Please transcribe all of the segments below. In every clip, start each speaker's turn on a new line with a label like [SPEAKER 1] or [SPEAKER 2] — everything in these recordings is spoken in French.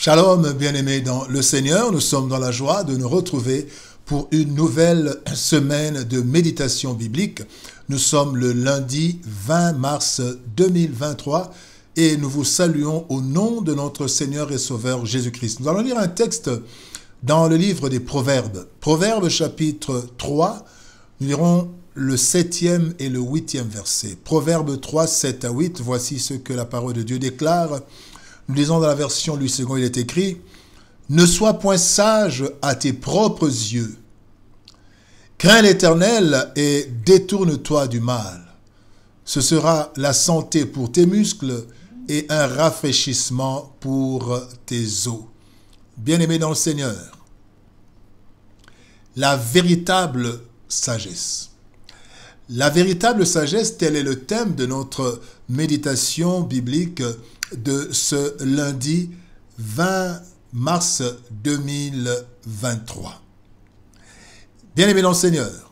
[SPEAKER 1] Shalom, bien-aimés dans le Seigneur, nous sommes dans la joie de nous retrouver pour une nouvelle semaine de méditation biblique. Nous sommes le lundi 20 mars 2023 et nous vous saluons au nom de notre Seigneur et Sauveur Jésus-Christ. Nous allons lire un texte dans le livre des Proverbes. Proverbes chapitre 3, nous lirons le 7e et le 8e verset. Proverbes 3, 7 à 8, voici ce que la parole de Dieu déclare. Nous lisons dans la version Louis II, il est écrit « Ne sois point sage à tes propres yeux. Crains l'Éternel et détourne-toi du mal. Ce sera la santé pour tes muscles et un rafraîchissement pour tes os. » Bien-aimés dans le Seigneur, la véritable sagesse. La véritable sagesse, tel est le thème de notre méditation biblique de ce lundi 20 mars 2023. Bien-aimés dans le Seigneur,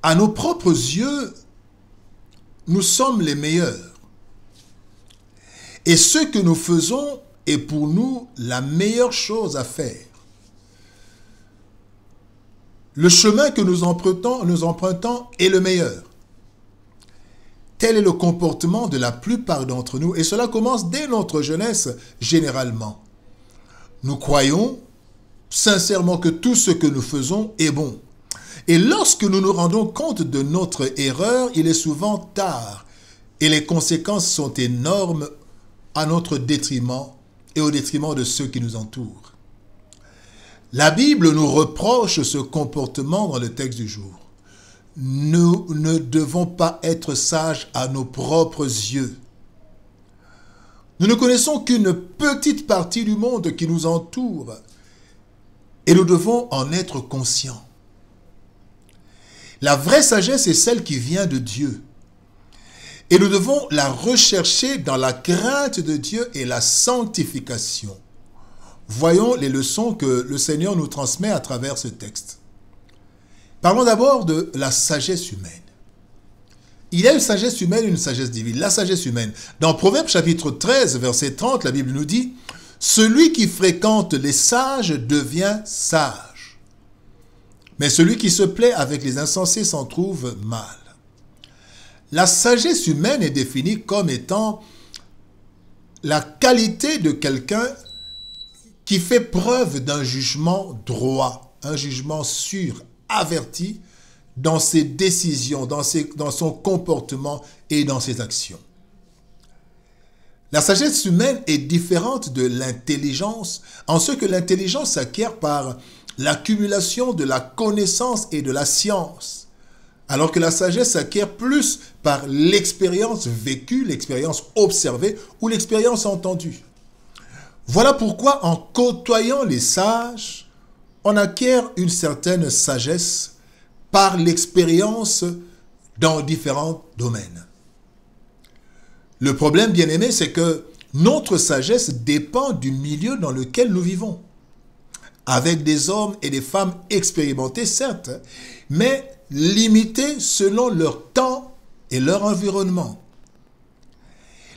[SPEAKER 1] à nos propres yeux, nous sommes les meilleurs. Et ce que nous faisons est pour nous la meilleure chose à faire. Le chemin que nous empruntons est le meilleur. Tel est le comportement de la plupart d'entre nous et cela commence dès notre jeunesse généralement. Nous croyons sincèrement que tout ce que nous faisons est bon. Et lorsque nous nous rendons compte de notre erreur, il est souvent tard et les conséquences sont énormes à notre détriment et au détriment de ceux qui nous entourent. La Bible nous reproche ce comportement dans le texte du jour. Nous ne devons pas être sages à nos propres yeux. Nous ne connaissons qu'une petite partie du monde qui nous entoure et nous devons en être conscients. La vraie sagesse est celle qui vient de Dieu et nous devons la rechercher dans la crainte de Dieu et la sanctification. Voyons les leçons que le Seigneur nous transmet à travers ce texte. Parlons d'abord de la sagesse humaine. Il y a une sagesse humaine et une sagesse divine. La sagesse humaine. Dans Proverbes chapitre 13, verset 30, la Bible nous dit « Celui qui fréquente les sages devient sage, mais celui qui se plaît avec les insensés s'en trouve mal. » La sagesse humaine est définie comme étant la qualité de quelqu'un qui fait preuve d'un jugement droit, un jugement sûr, averti dans ses décisions, dans son comportement et dans ses actions. La sagesse humaine est différente de l'intelligence en ce que l'intelligence s'acquiert par l'accumulation de la connaissance et de la science, alors que la sagesse s'acquiert plus par l'expérience vécue, l'expérience observée ou l'expérience entendue. Voilà pourquoi en côtoyant les sages, on acquiert une certaine sagesse par l'expérience dans différents domaines. Le problème, bien aimé, c'est que notre sagesse dépend du milieu dans lequel nous vivons. Avec des hommes et des femmes expérimentés, certes, mais limités selon leur temps et leur environnement.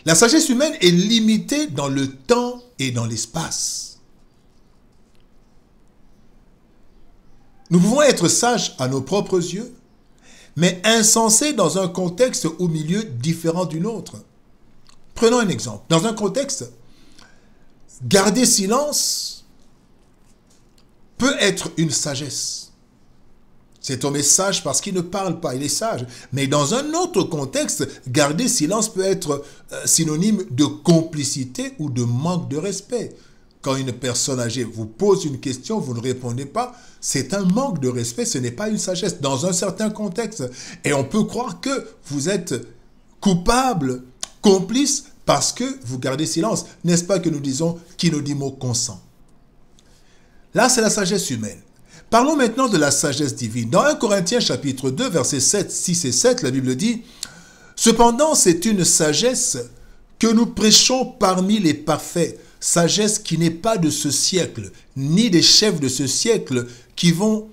[SPEAKER 1] La sagesse humaine est limitée dans le temps et dans l'espace. Nous pouvons être sages à nos propres yeux, mais insensés dans un contexte ou milieu différent du nôtre. Prenons un exemple. Dans un contexte, garder silence peut être une sagesse. Cet homme est sage parce qu'il ne parle pas, il est sage. Mais dans un autre contexte, garder silence peut être synonyme de complicité ou de manque de respect. Quand une personne âgée vous pose une question, vous ne répondez pas, c'est un manque de respect, ce n'est pas une sagesse dans un certain contexte. Et on peut croire que vous êtes coupable, complice, parce que vous gardez silence. N'est-ce pas que nous disons qui nous dit mot consent? Là, c'est la sagesse humaine. Parlons maintenant de la sagesse divine. Dans 1 Corinthiens chapitre 2, versets 7, 6 et 7, la Bible dit « Cependant, c'est une sagesse que nous prêchons parmi les parfaits, sagesse qui n'est pas de ce siècle, ni des chefs de ce siècle qui vont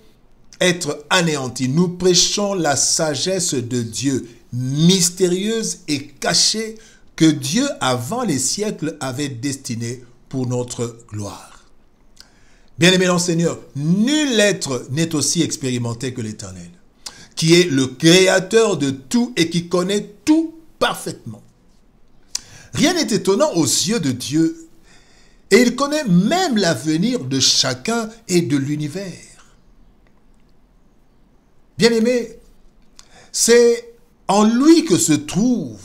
[SPEAKER 1] être anéantis. Nous prêchons la sagesse de Dieu, mystérieuse et cachée, que Dieu, avant les siècles, avait destiné pour notre gloire. Bien-aimé dans le Seigneur, nul être n'est aussi expérimenté que l'Éternel, qui est le créateur de tout et qui connaît tout parfaitement. Rien n'est étonnant aux yeux de Dieu, et il connaît même l'avenir de chacun et de l'univers. Bien-aimé, c'est en lui que se trouve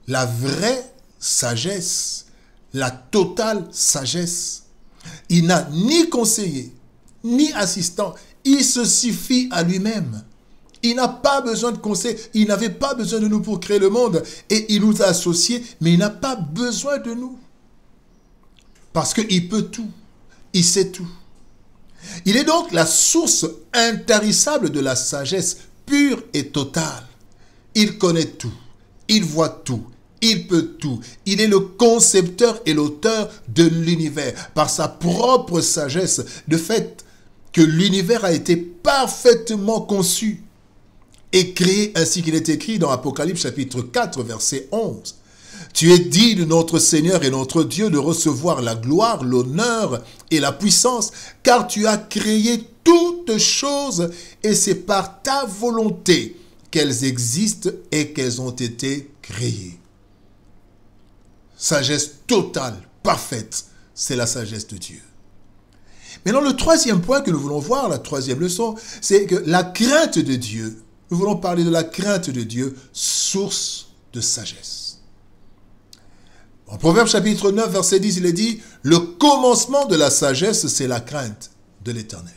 [SPEAKER 1] la vraie sagesse, la totale sagesse. Il n'a ni conseiller, ni assistant. Il se suffit à lui-même. Il n'a pas besoin de conseil. Il n'avait pas besoin de nous pour créer le monde. Et il nous a associés, mais il n'a pas besoin de nous. Parce qu'il peut tout. Il sait tout. Il est donc la source intarissable de la sagesse pure et totale. Il connaît tout. Il voit tout. Il peut tout. Il est le concepteur et l'auteur de l'univers. Par sa propre sagesse, de fait que l'univers a été parfaitement conçu et créé ainsi qu'il est écrit dans Apocalypse chapitre 4, verset 11. Tu es digne, notre Seigneur et notre Dieu, de recevoir la gloire, l'honneur et la puissance, car tu as créé toutes choses et c'est par ta volonté qu'elles existent et qu'elles ont été créées. Sagesse totale, parfaite, c'est la sagesse de Dieu. Maintenant, le troisième point que nous voulons voir, la troisième leçon, c'est que la crainte de Dieu, nous voulons parler de la crainte de Dieu, source de sagesse. En Proverbe chapitre 9, verset 10, il est dit, « Le commencement de la sagesse, c'est la crainte de l'Éternel. »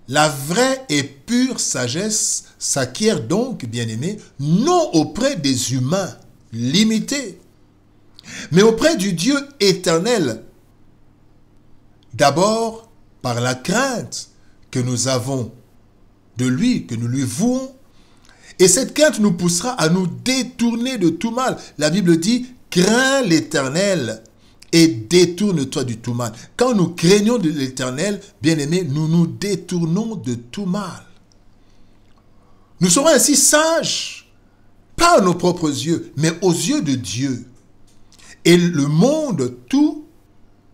[SPEAKER 1] La vraie et pure sagesse s'acquiert donc, bien-aimé, non auprès des humains limités, mais auprès du Dieu éternel. D'abord, par la crainte que nous avons de lui, que nous lui vouons. Et cette crainte nous poussera à nous détourner de tout mal. La Bible dit, crains l'Éternel et détourne-toi du tout mal. Quand nous craignons de l'Éternel, bien-aimés, nous nous détournons de tout mal. Nous serons ainsi sages, pas à nos propres yeux, mais aux yeux de Dieu. Et le monde, tôt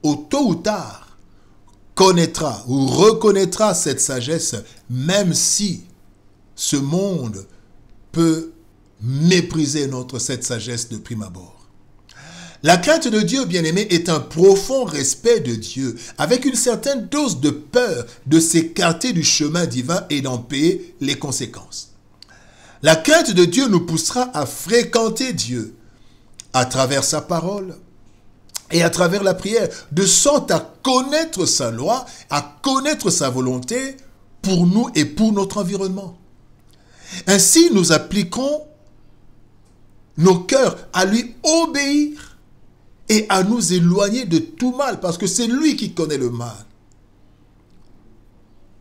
[SPEAKER 1] ou tard, connaîtra ou reconnaîtra cette sagesse, même si ce monde peut mépriser cette sagesse de prime abord. La crainte de Dieu, bien-aimé, est un profond respect de Dieu, avec une certaine dose de peur de s'écarter du chemin divin et d'en payer les conséquences. La crainte de Dieu nous poussera à fréquenter Dieu à travers sa parole et à travers la prière, de sorte à connaître sa loi, à connaître sa volonté pour nous et pour notre environnement. Ainsi, nous appliquons nos cœurs à lui obéir et à nous éloigner de tout mal, parce que c'est lui qui connaît le mal.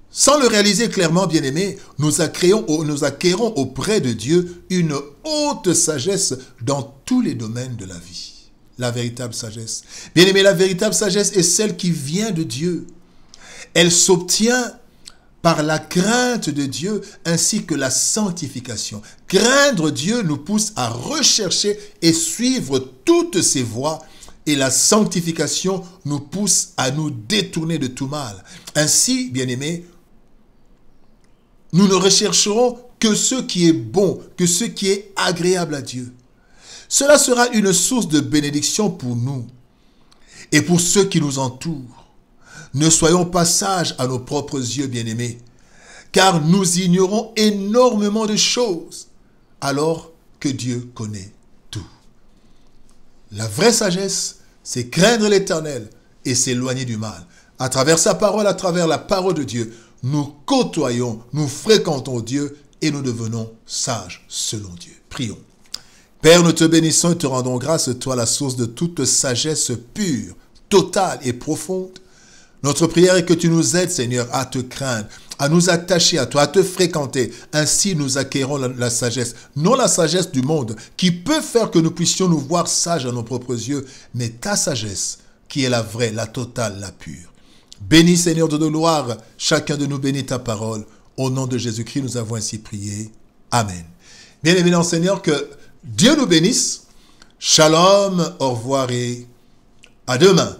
[SPEAKER 1] Sans le réaliser clairement, bien-aimés, nous acquérons auprès de Dieu une haute sagesse dans tous les domaines de la vie. La véritable sagesse. Bien-aimés, la véritable sagesse est celle qui vient de Dieu. Elle s'obtient par la crainte de Dieu ainsi que la sanctification. Craindre Dieu nous pousse à rechercher et suivre toutes ses voies, et la sanctification nous pousse à nous détourner de tout mal. Ainsi, bien-aimés, nous ne rechercherons que ce qui est bon, que ce qui est agréable à Dieu. Cela sera une source de bénédiction pour nous et pour ceux qui nous entourent. Ne soyons pas sages à nos propres yeux, bien-aimés, car nous ignorons énormément de choses, alors que Dieu connaît tout. La vraie sagesse, c'est craindre l'Éternel et s'éloigner du mal. À travers sa parole, à travers la parole de Dieu, nous côtoyons, nous fréquentons Dieu et nous devenons sages selon Dieu. Prions. Père, nous te bénissons et te rendons grâce, toi la source de toute sagesse pure, totale et profonde. Notre prière est que tu nous aides, Seigneur, à te craindre, à nous attacher à toi, à te fréquenter. Ainsi, nous acquérons la sagesse, non la sagesse du monde, qui peut faire que nous puissions nous voir sages à nos propres yeux, mais ta sagesse, qui est la vraie, la totale, la pure. Bénis, Seigneur de nos gloires, chacun de nous bénit ta parole. Au nom de Jésus-Christ, nous avons ainsi prié. Amen. Bien-aimés dans le Seigneur, que Dieu nous bénisse Shalom, au revoir et à demain.